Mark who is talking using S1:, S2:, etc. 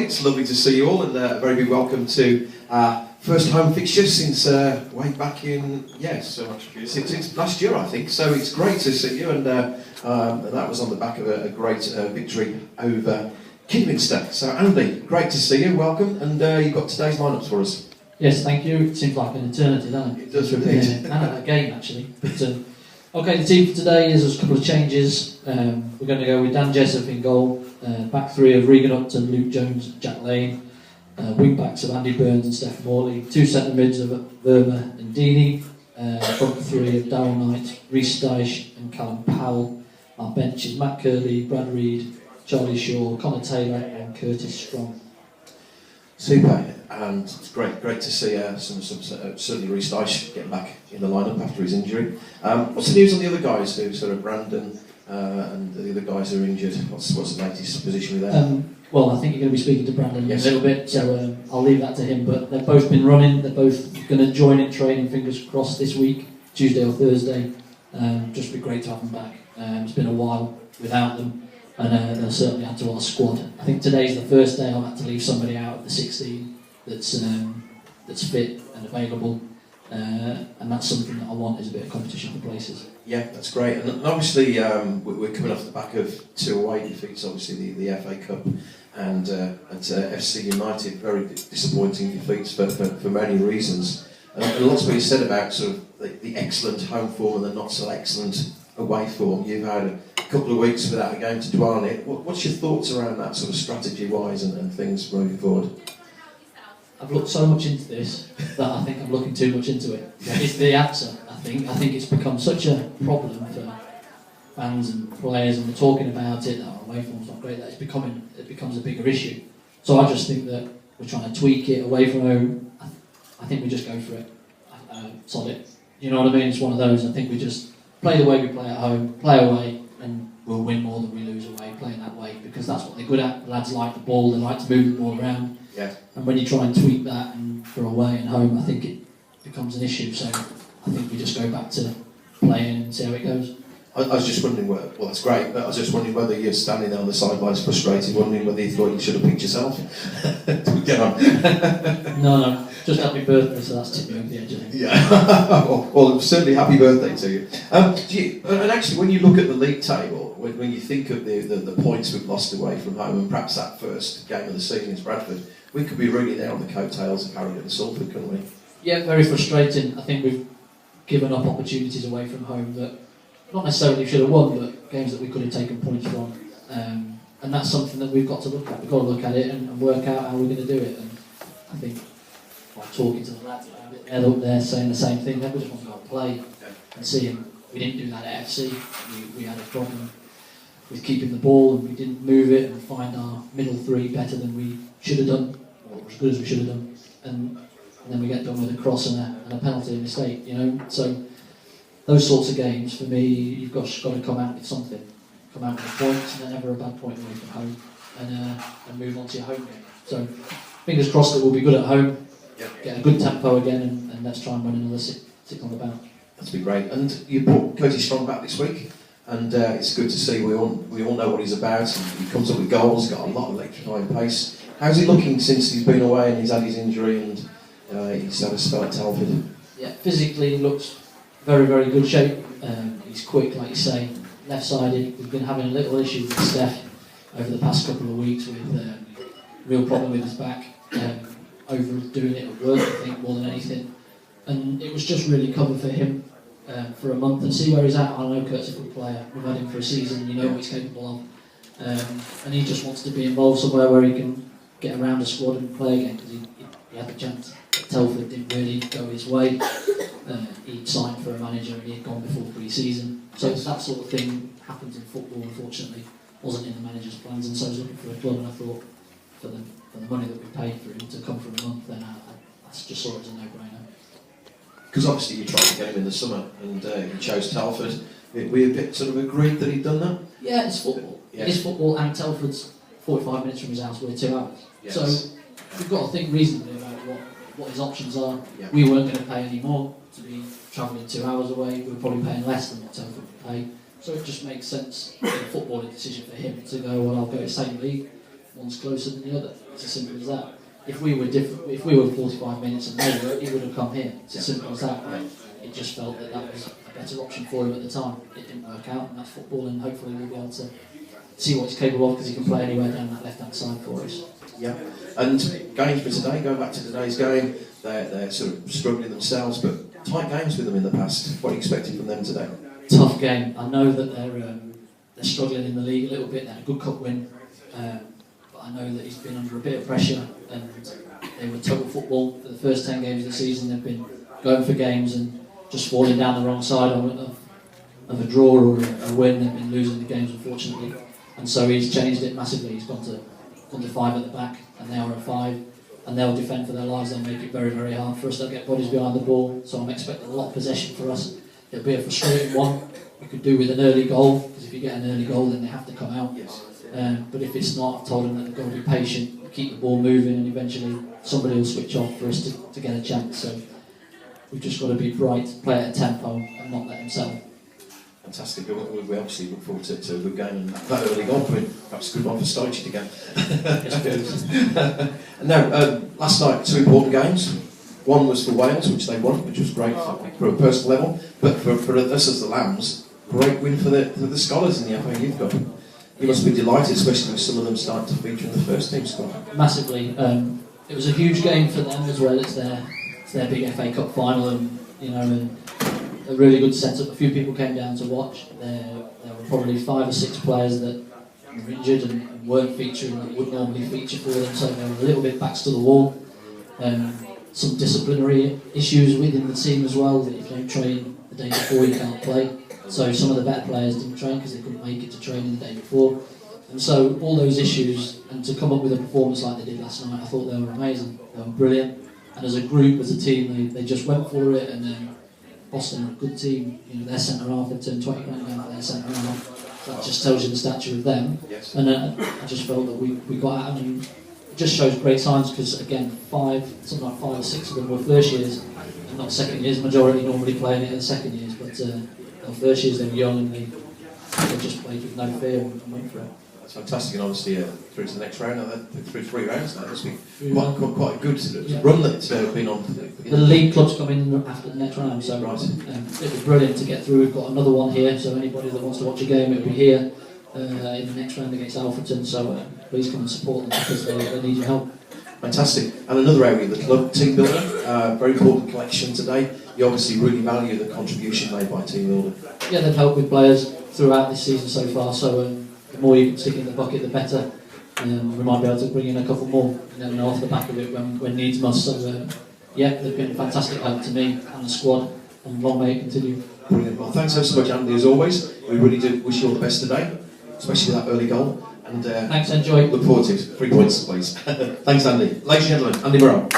S1: everybody. It's lovely to see you all, and a very big welcome to our first home fixture since way back in, since last year, I think. So it's great to see you, and that was on the back of a great victory over Kidminster. So Andy, great to see you, welcome, and you've got today's lineups for us.
S2: Yes, thank you. It seems like an eternity, doesn't it?
S1: It does repeat.
S2: And a game, actually. But, okay, the team for today is there's a couple of changes. We're going to go with Dan Jessup in goal, back three of Regan Upton, Luke Jones, Jack Lane, wing backs of Andy Burns and Steph Morley, two centre mids of Verma and Deeney, front three of Darryl Knight, Rhys Dyche and Callum Powell. Our bench is Matt Curley, Brad Reed, Charlie Shaw, Connor Taylor and Curtis Strong.
S1: Super, and it's great to see certainly Rhys Dyche getting back in the lineup after his injury. What's the news on the other guys who sort of Brandon and the other guys who are injured? What's the latest position with them?
S2: Well, I think you're going to be speaking to Brandon
S1: yes.
S2: in a little bit, so I'll leave that to him. But they've both been running. They're both going to join in training. Fingers crossed this week, Tuesday or Thursday. Just be great to have them back. It's been a while without them. And they'll certainly add to our squad. I think today's the first day I've had to leave somebody out of the 16 that's fit and available, and that's something that I want, is a bit of competition for places. Yeah,
S1: that's great. And obviously we're coming off the back of two away defeats, obviously the FA Cup and at FC United, very disappointing defeats for many reasons. And lots been said about sort of the excellent home form and the not so excellent away form. You've had a couple of weeks without a game to dwell on it. What's your thoughts around that sort of strategy-wise and things moving forward?
S2: I've looked so much into this that I think I'm looking too much into it. It's the answer, I think. I think it's become such a problem for fans and players, and we're talking about it, that our away form's not great, that it becomes a bigger issue. So I just think that we're trying to tweak it away from home. I think we just go for it. Solid. You know what I mean? It's one of those. I think we just play the way we play at home, play away, and we'll win more than we lose away, playing that way, because that's what they're good at. The lads like the ball, they like to move the ball around.
S1: Yeah. And
S2: when you try and tweak that and for away and home, I think it becomes an issue. So I think we just go back to playing and see how it goes.
S1: I was just wondering, well that's great, but I was just wondering whether you're standing there on the sidelines frustrated, wondering whether you thought you should have picked yourself. Get on.
S2: No, just happy birthday, so that's tipped me over the edge, I think.
S1: Yeah, well, certainly happy birthday to you. And actually, when you look at the league table, when you think of the points we've lost away from home, and perhaps that first game of the season is Bradford, we could be really there on the coattails of Harrogate and Salford, couldn't we? Yeah,
S2: very frustrating. I think we've given up opportunities away from home that not necessarily should have won, but games that we could have taken points from. And that's something that we've got to look at. We've got to look at it and work out how we're going to do it. And I think, while talking to the lads about it, they're up there saying the same thing. They just want to go and play and see him. We didn't do that at FC. We had a problem with keeping the ball, and we didn't move it and find our middle three better than we should have done, or as good as we should have done. And then we get done with a cross and a penalty mistake, you know. So those sorts of games, for me, you've got to come out with something. Come out with a point, and then never a bad point away from home, and move on to your home game. So fingers crossed that we'll be good at home, get a good tempo again, and let's try and win another six on the bounce.
S1: That's been great. And you brought Curtis Strong back this week, and it's good to see. We all know what he's about. He comes up with goals, got a lot of electrifying pace. How's he looking since he's been away and he's had his injury and he's had a start at Telford?
S2: Yeah, physically he looks very, very good shape. He's quick, like you say, left-sided. We've been having a little issue with Steph over the past couple of weeks with real problem with his back, overdoing it at work, I think, more than anything. And it was just really cover for him for a month and see where he's at. I know Kurt's a good player. We've had him for a season. You know what he's capable of, and he just wants to be involved somewhere where he can get around a squad and play again, because he had the chance. Telford didn't really go his way. He'd signed for a manager and he'd gone before pre-season. So that sort of thing happens in football, unfortunately. Wasn't in the manager's plans, and so I was looking for a club, and I thought for the money that we paid for him to come for a month, then I just saw it as a no-brainer.
S1: Because obviously you tried to get him in the summer and he chose Telford. We a bit sort of agreed that he'd done that?
S2: Yeah, it's football. Yes. It is football, and Telford's 45 minutes from his house, we're 2 hours. Yes. So we've got to think reasonably about what his options are. Yeah. We weren't going to pay any more to be travelling 2 hours away. We were probably paying less than what Telford would pay. So it just makes sense, a footballing decision for him to go, well, I'll go to the same league, one's closer than the other. It's as simple as that. If we were different, if we were 45 minutes and they were, he would have come here. It's as simple as that. But it just felt that was a better option for him at the time. It didn't work out, and that's football, and hopefully we'll be able to see what he's capable of because he can play anywhere down that left-hand side for us.
S1: Yeah, and Gainsborough today, going back to today's game, they're sort of struggling themselves, but tight games with them in the past. What are you expecting from them today?
S2: Tough game. I know that they're struggling in the league a little bit. They had a good cup win, but I know that he's been under a bit of pressure, and they were total football for the first 10 games of the season. They've been going for games and just falling down the wrong side of a draw or a win. They've been losing the games, unfortunately, and so he's changed it massively. He's gone to 5 at the back, and they are at 5, and they'll defend for their lives. They'll make it very, very hard for us. They'll get bodies behind the ball, so I'm expecting a lot of possession for us. It'll be a frustrating one. We could do with an early goal, because if you get an early goal, then they have to come out.
S1: Yes.
S2: But if it's not, I've told them that they've got to be patient, keep the ball moving, and eventually somebody will switch off for us to get a chance. So we've just got to be bright, play at a tempo, and not let them settle.
S1: Fantastic. We obviously look forward to a good game, and that early goal point, perhaps a good one for Stojci again. Now, last night, 2 important games. One was for Wales, which they won, which was great for a personal level, but for us as the Lambs, great win for the Scholars in the FA Youth Cup. You must be delighted, especially with some of them starting to feature in the first team squad.
S2: Massively. It was a huge game for them as well. It's their big FA Cup final, and a really good setup. A few people came down to watch. There were probably 5 or 6 players that were injured and weren't featuring that would normally feature for them, so they were a little bit backs to the wall. Some disciplinary issues within the team as well, that if you don't train the day before you can't play. So some of the better players didn't train because they couldn't make it to training the day before. And so all those issues, and to come up with a performance like they did last night, I thought they were amazing. They were brilliant. And as a group, as a team, they just went for it. And then Boston are a good team. Their centre half, they've turned 20 grand down for their centre half. That just tells you the stature of them.
S1: Yes.
S2: And I just felt that we got at them. It just shows great signs because, again, something like 5 or 6 of them were first years and not second years. Majority normally playing it at second years, but their first years they were young and they just played with no fear and went for it.
S1: That's fantastic, and obviously through to the next round, through 3 rounds now. It's been quite a good run that's been on.
S2: The league clubs come in after the next round, so
S1: right.
S2: It was brilliant to get through. We've got another one here, so anybody that wants to watch a game, it'll be here in the next round against Alfreton. So please come and support them because they need your help.
S1: Fantastic. And another area of the club, team building, very important collection today. You obviously really value the contribution made by team building.
S2: Yeah, they've helped with players throughout this season so far, so the more you can stick in the bucket, the better. We might be able to bring in a couple more, off the back of it when needs must. So, they've been a fantastic help to me and the squad, and long may it continue.
S1: Brilliant. Well, thanks so much, Andy, as always. We really do wish you all the best today, especially that early goal. And
S2: thanks, enjoy.
S1: Look forward to it. 3 points, please. Thanks, Andy. Ladies and gentlemen, Andy Morrell.